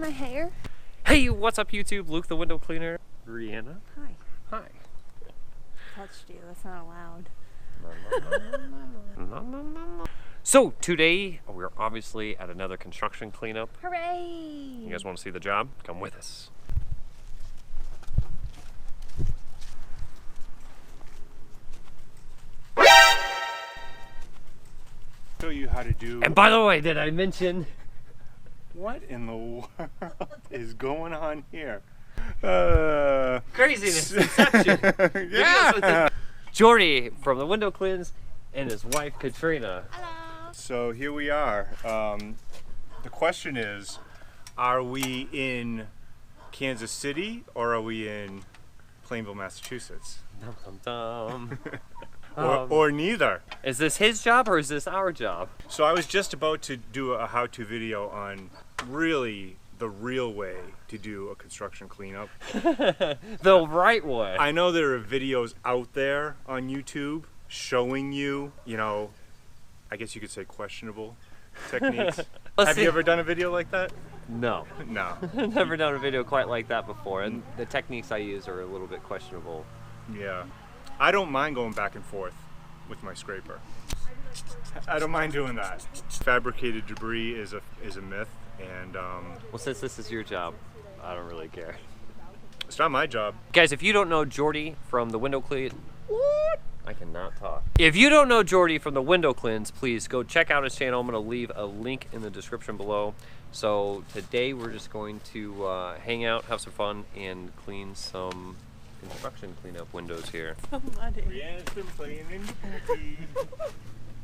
my hair. Hey, what's up YouTube? Luke the window cleaner. Rihanna. Hi. Hi. Touched you. That's not allowed. So today we're obviously at another construction cleanup. Hooray! You guys want to see the job? Come with us. Show you how to do. And by the way, did I mention What in the world is going on here? craziness? Inception. Yeah. Jordie from the window cleans and his wife Katrina. Hello. So here we are. The question is, are we in Kansas City or are we in Plainville, Massachusetts? Dum, dum, dum. Or neither. Is this his job or is this our job? So I was just about to do a how-to video on really the real way to do a construction cleanup. The right way. I know there are videos out there on YouTube showing you, I guess you could say questionable techniques. Have you ever done a video like that? No. No. I've never done a video quite like that before, and the techniques I use are a little bit questionable. Yeah. I don't mind going back and forth with my scraper. I don't mind doing that. Fabricated debris is a myth, and Well, since this is your job, I don't really care. it's not my job. Guys, if you don't know Jordie from the window clean, I cannot talk. If you don't know Jordie from the window cleans, please go check out his channel. I'm gonna leave a link in the description below. So today we're just going to hang out, have some fun, and clean some construction cleanup windows here. Somebody. Brianna's been playing in hockey.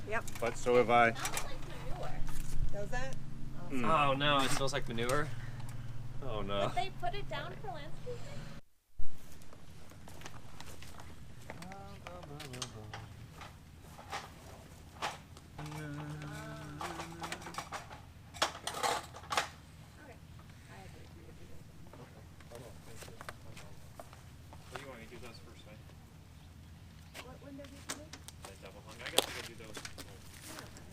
Yep. But so have I. Does that? Oh no, it smells like manure. Oh no. They put it down for landscaping? What window did you do? I got to go do those.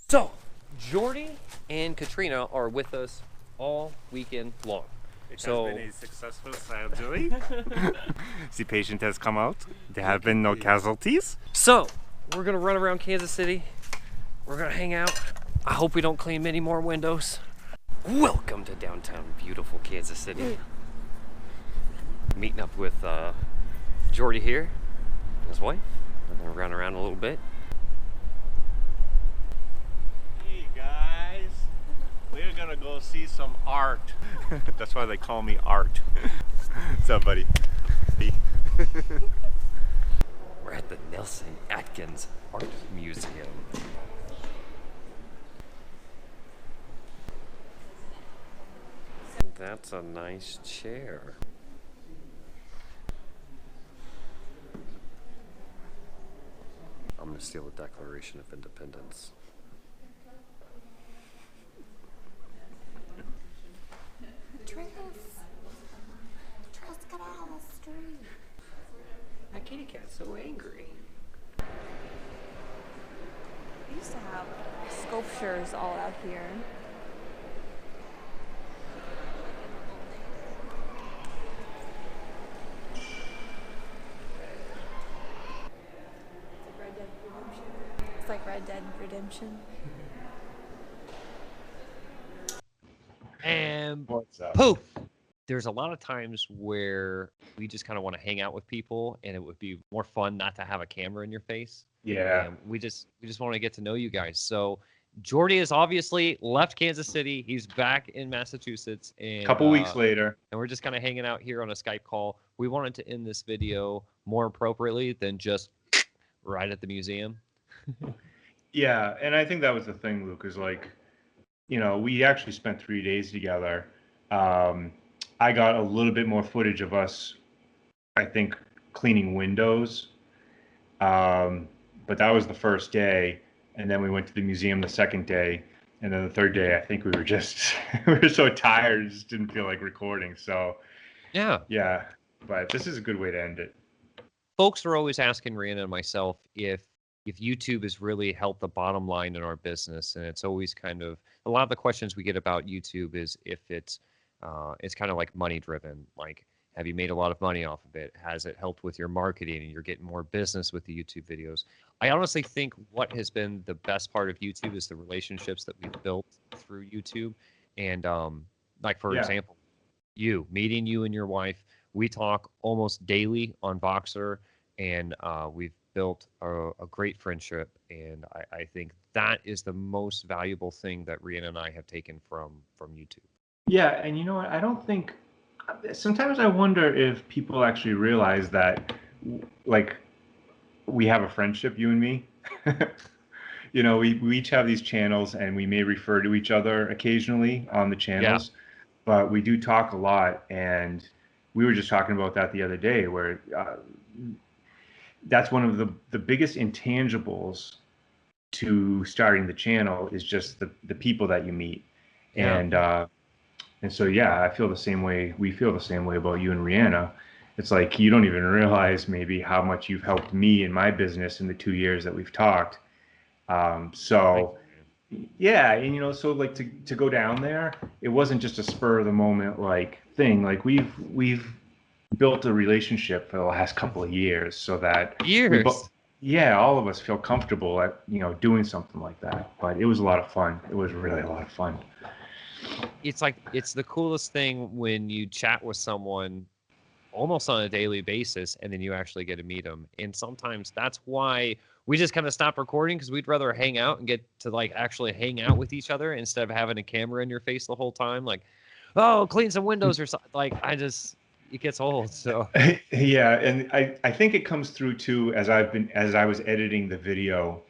So, Jordie and Katrina are with us all weekend long. It So- has been a successful surgery. The patient has come out. There have been no casualties. So, we're gonna run around Kansas City. We're gonna hang out. I hope we don't clean many more windows. Welcome to downtown beautiful Kansas City. Meeting up with Jordie here and his wife. We're gonna run around a little bit. Hey guys, we're gonna go see some art. That's why they call me Art. What's up, buddy? We're at the Nelson Atkins Art Museum. That's a nice chair. I'm gonna steal the Declaration of Independence. Trails. Trails, get out of the street. My kitty cat's so angry. We used to have sculptures all out here. It's like Red Dead Redemption. And What's up? poof! There's a lot of times where we just kind of want to hang out with people, and it would be more fun not to have a camera in your face. Yeah. And we just want to get to know you guys. So Jordie has obviously left Kansas City. He's back in Massachusetts, and A couple weeks later. and we're just kind of hanging out here on a Skype call. We wanted to end this video more appropriately than just right at the museum. Yeah, and I think that was the thing, Luke, is like, we actually spent 3 days together. I got a little bit more footage of us, I think, cleaning windows. But that was the first day. And then we went to the museum the second day. And then the third day, I think we were just, we were so tired, just didn't feel like recording. So, Yeah. yeah, but this is a good way to end it. folks are always asking Rhiannon and myself if YouTube has really helped the bottom line in our business, and it's always kind of a lot of the questions we get about YouTube is if it's kind of like money driven, like have you made a lot of money off of it? Has it helped with your marketing and you're getting more business with the YouTube videos? I honestly think what has been the best part of YouTube is the relationships that we've built through YouTube, and like for Yeah. example, meeting you and your wife, we talk almost daily on Voxer, and we've built a great friendship, and I think that is the most valuable thing that Rhiannon and I have taken from YouTube. Yeah, and you know what? I don't think. Sometimes I wonder if people actually realize that, like, we have a friendship, you and me. You know, we each have these channels, and we may refer to each other occasionally on the channels, but we do talk a lot, and we were just talking about that the other day, where that's one of the biggest intangibles to starting the channel is just the people that you meet. Yeah. And so, yeah, I feel the same way. We feel the same way about you and Rihanna. It's like you don't even realize maybe how much you've helped me in my business in the 2 years that we've talked. So, yeah, and you know, so like to go down there, it wasn't just a spur of the moment like thing. Like we've built a relationship for the last couple of years, so that we both, yeah, all of us feel comfortable at doing something like that. But it was a lot of fun. It was really a lot of fun. It's like it's the coolest thing when you chat with someone almost on a daily basis and then you actually get to meet them. And sometimes that's why we just kind of stop recording, because we'd rather hang out and get to like actually hang out with each other instead of having a camera in your face the whole time, like, oh, clean some windows or something. Like it gets old. So yeah, and I think it comes through too, as I was editing the video,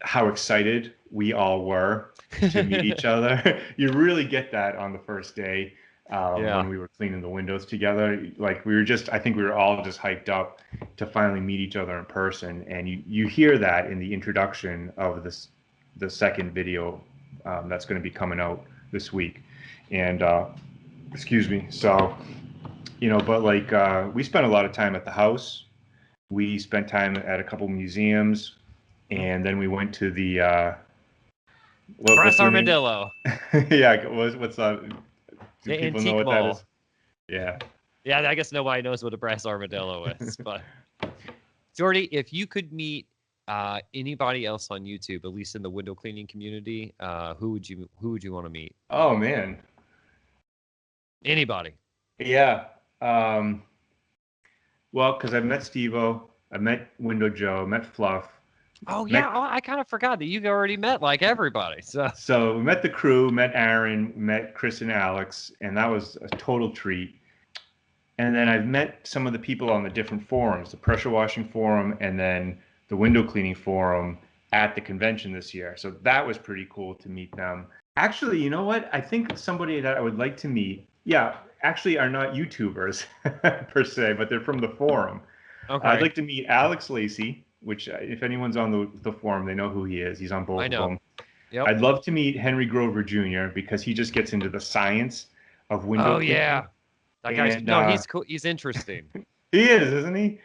how excited we all were to meet each other. You really get that on the first day when we were cleaning the windows together. Like I think we were all just hyped up to finally meet each other in person. And you hear that in the introduction of the second video that's going to be coming out this week. And excuse me. So, but like we spent a lot of time at the house. We spent time at a couple museums. And then we went to the Brass Armadillo. Yeah, what's that? Do the people Antique know what Mall. that is? Yeah. Yeah, I guess nobody knows what a Brass Armadillo is. But Jordie, if you could meet anybody else on YouTube, at least in the window cleaning community, who would you want to meet? Oh man. Anybody. Yeah. Well, because I met Steve-O, I met Window Joe, met Fluff. Oh yeah, I kind of forgot that you've already met like everybody. So we met the crew, met Aaron, met Chris and Alex, and that was a total treat. And then I've met some of the people on the different forums, the pressure washing forum and then the window cleaning forum at the convention this year. So that was pretty cool to meet them. Actually, you know what? I think somebody that I would like to meet, actually are not YouTubers per se, but they're from the forum. Okay. I'd like to meet Alex Lacey, which if anyone's on the forum, they know who he is. He's on both of them. Yep. I'd love to meet Henry Grover Jr. because he just gets into the science of window cleaning. Yeah. That guy's he's cool. He's interesting. He is, isn't he?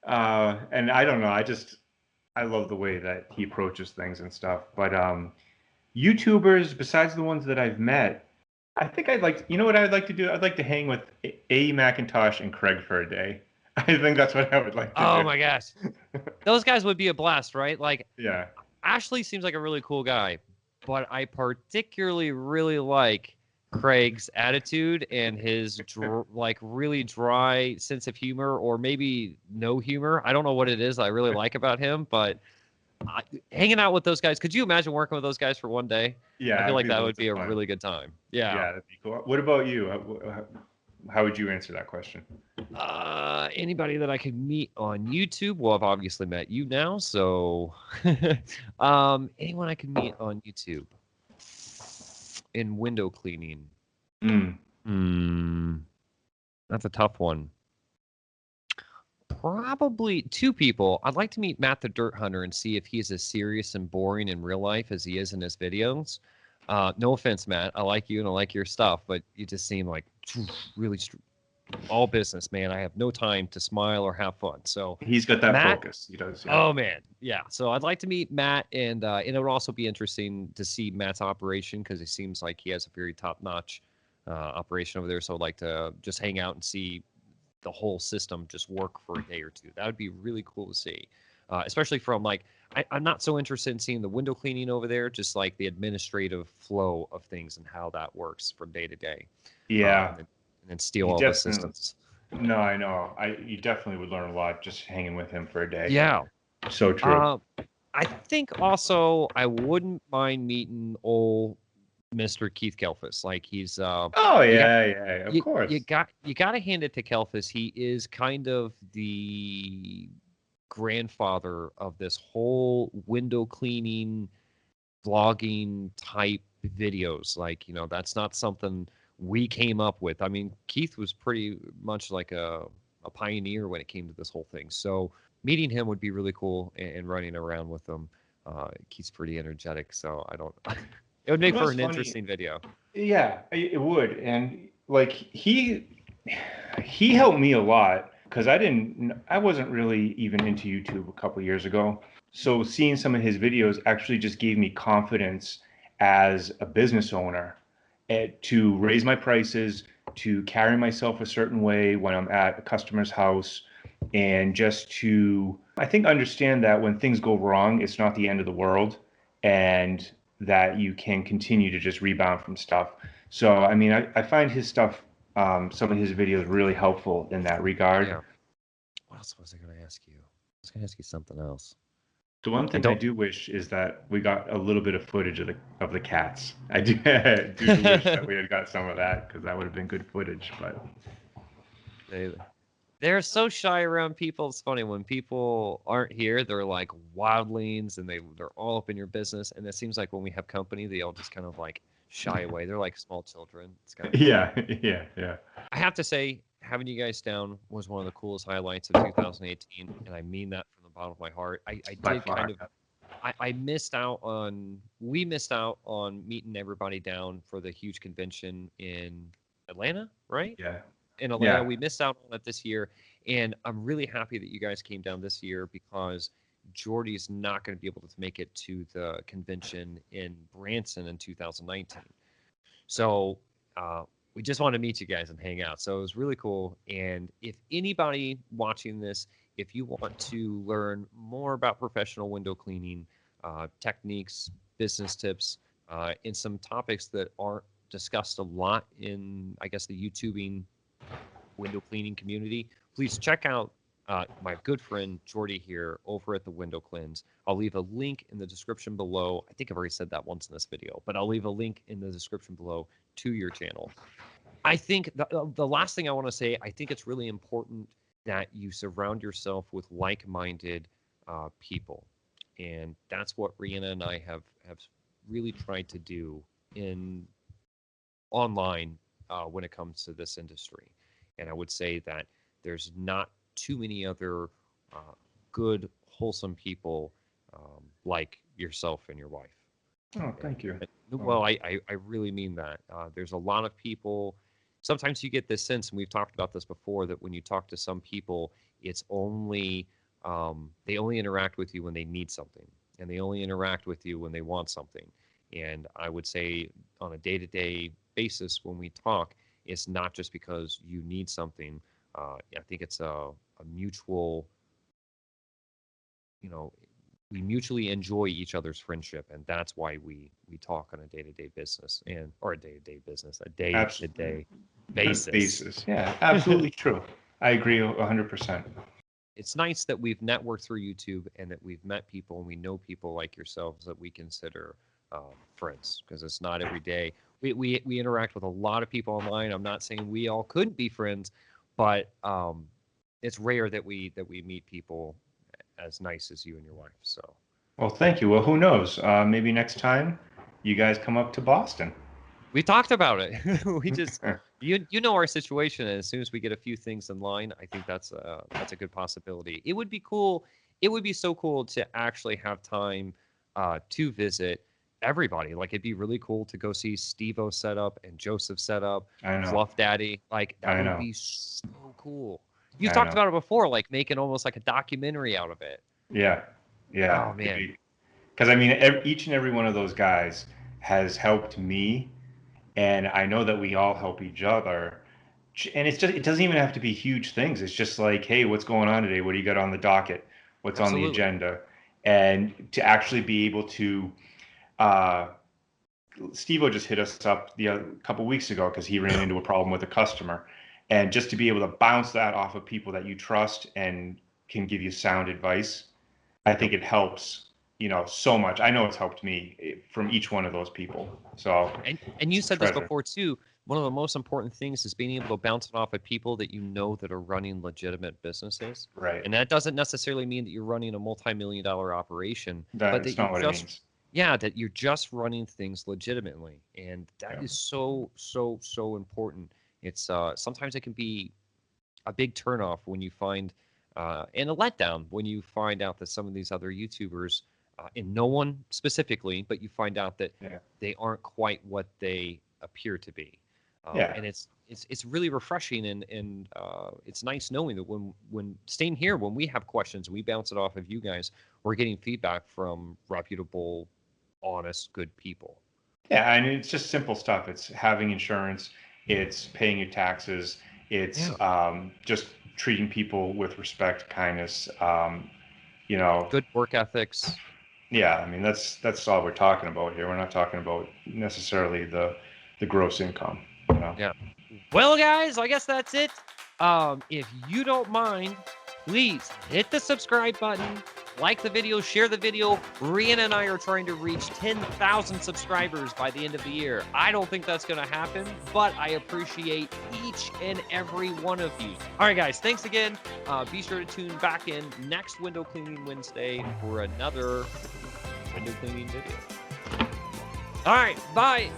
And I don't know. I love the way that he approaches things and stuff. But YouTubers, besides the ones that I've met, I think you know what I'd like to do? I'd like to hang with A. McIntosh and Craig for a day. I think that's what I would like to do. Oh my gosh. Those guys would be a blast, right? Like, yeah. Ashley seems like a really cool guy, but I particularly really like Craig's attitude and his like really dry sense of humor, or maybe no humor. I don't know what it is I really like about him, but hanging out with those guys, could you imagine working with those guys for one day? Yeah, I feel like that would be a really good time. Yeah. Yeah, that'd be cool. What about you? How would you answer that question? Anybody that I could meet on YouTube. Well, I've obviously met you now, so anyone I could meet on YouTube in window cleaning. That's a tough one. Probably two people. I'd like to meet Matt the Dirt Hunter and see if he's as serious and boring in real life as he is in his videos. No offense, Matt. I like you and I like your stuff, but you just seem like really all business, man. I have no time to smile or have fun. So He's got that Matt, focus. He does. Yeah. oh man, yeah. So I'd like to meet Matt, and it would also be interesting to see Matt's operation because it seems like he has a very top-notch operation over there. So I'd like to just hang out and see the whole system just work for a day or two. That would be really cool to see, especially from like I'm not so interested in seeing the window cleaning over there, just like the administrative flow of things and how that works from day to day. Yeah. And then steal You all the definitely. systems. No, I know. You definitely would learn a lot just hanging with him for a day. Yeah. So true. I think also I wouldn't mind meeting old Mr. Keith Kelfis. Like he's Oh you got yeah, yeah, of you, course. you got to hand it to Kelfis. He is kind of the grandfather of this whole window cleaning vlogging type videos. Like, you know, that's not something we came up with. I mean, Keith was pretty much like a pioneer when it came to this whole thing. So meeting him would be really cool and running around with him. Keith's pretty energetic, so I don't. It would make You know for what's an funny? interesting video. Yeah, it would. And like he helped me a lot because I wasn't really even into YouTube a couple years ago. So seeing some of his videos actually just gave me confidence as a business owner to raise my prices, to carry myself a certain way when I'm at a customer's house, and just to, I think, understand that when things go wrong, it's not the end of the world, and that you can continue to just rebound from stuff. So, I mean, I find his stuff, some of his videos really helpful in that regard. Yeah. What else was I going to ask you? I was going to ask you something else. The one I thing I don't. do wish is that we got a little bit of footage of the cats. I do, do wish that we had got some of that because that would have been good footage. But They, they're so shy around people. It's funny when people aren't here, they're like wildlings and they're all up in your business. And it seems like when we have company, they all just kind of like shy away. They're like small children. It's kind of yeah, yeah, yeah. I have to say, having you guys down was one of the coolest highlights of 2018, and I mean that from the bottom of my heart. I By did far. kind of I missed out on we missed out on meeting everybody down for the huge convention in Atlanta, right? Yeah, In Atlanta. yeah. We missed out on it this year, and I'm really happy that you guys came down this year because Jordie's not going to be able to make it to the convention in Branson in 2019. So we just wanted to meet you guys and hang out. So it was really cool. And if anybody watching this, if you want to learn more about professional window cleaning techniques, business tips, and some topics that aren't discussed a lot in, I guess, the YouTubing window cleaning community, please check out my good friend Jordie here over at the Window Cleanse. I'll leave a link in the description below. I think I've already said that once in this video, but I'll leave a link in the description below to your channel. I think the last thing I want to say, I think it's really important that you surround yourself with like-minded people. And that's what Rihanna and I have really tried to do in online when it comes to this industry. And I would say that there's not too many other good, wholesome people like yourself and your wife. Oh, thank you. Well, I really mean that. There's a lot of people. Sometimes you get this sense, and we've talked about this before, that when you talk to some people, it's only they only interact with you when they need something, and they only interact with you when they want something. And I would say on a day-to-day basis, when we talk, it's not just because you need something. I think it's a mutual, you know, we mutually enjoy each other's friendship, and that's why we talk on a day-to-day business or a day-to-day business, a day-to-day basis. Yeah, absolutely true. I agree 100%. It's nice that we've networked through YouTube and that we've met people and we know people like yourselves that we consider friends, because it's not every day. We interact with a lot of people online. I'm not saying we all couldn't be friends, but it's rare that we meet people as nice as you and your wife. So, Well, thank you. Well, who knows? Maybe next time you guys come up to Boston. we talked about it. We just you know our situation, and as soon as we get a few things in line, I think that's a good possibility. It would be cool. It would be so cool to actually have time to visit, everybody. Like, it'd be really cool to go see Steve-O set up and Joseph set up, I know. Fluff Daddy. Like, that I would know. be so cool. You've I talked know. about it before, like making almost like a documentary out of it. Yeah. Yeah. Oh man. Because I mean, each and every one of those guys has helped me, and I know that we all help each other. And it doesn't even have to be huge things. It's just like, hey, what's going on today? What do you got on the docket? What's on the Absolutely. agenda? And to actually be able to, uh, Steve-O just hit us up a couple weeks ago because he ran into a problem with a customer. And just to be able to bounce that off of people that you trust and can give you sound advice, I think it helps, so much. I know it's helped me from each one of those people. So, And you it's a said this treasure. before too. One of the most important things is being able to bounce it off of people that you know that are running legitimate businesses. Right. And that doesn't necessarily mean that you're running a multi-million-dollar operation, but That's that not you're what it just means. that you're just running things legitimately. And that Yeah. is so, so, so important. It's sometimes it can be a big turnoff when you find and a letdown when you find out that some of these other YouTubers, and no one specifically, but you find out that Yeah. they aren't quite what they appear to be. Yeah. And it's really refreshing, and it's nice knowing that when staying here, when we have questions, we bounce it off of you guys. We're getting feedback from reputable, honest, good people. Yeah, and it's just simple stuff. It's having insurance, it's paying your taxes, it's just treating people with respect, kindness. You know, Good work ethics. yeah, I mean that's all we're talking about here. We're not talking about necessarily the gross income, you know. Yeah. Well, guys, I guess that's it. If you don't mind, please hit the subscribe button, like the video, share the video. Rian and I are trying to reach 10,000 subscribers by the end of the year. I don't think that's going to happen, but I appreciate each and every one of you. All right, guys, thanks again. Be sure to tune back in next Window Cleaning Wednesday for another window cleaning video. All right, bye.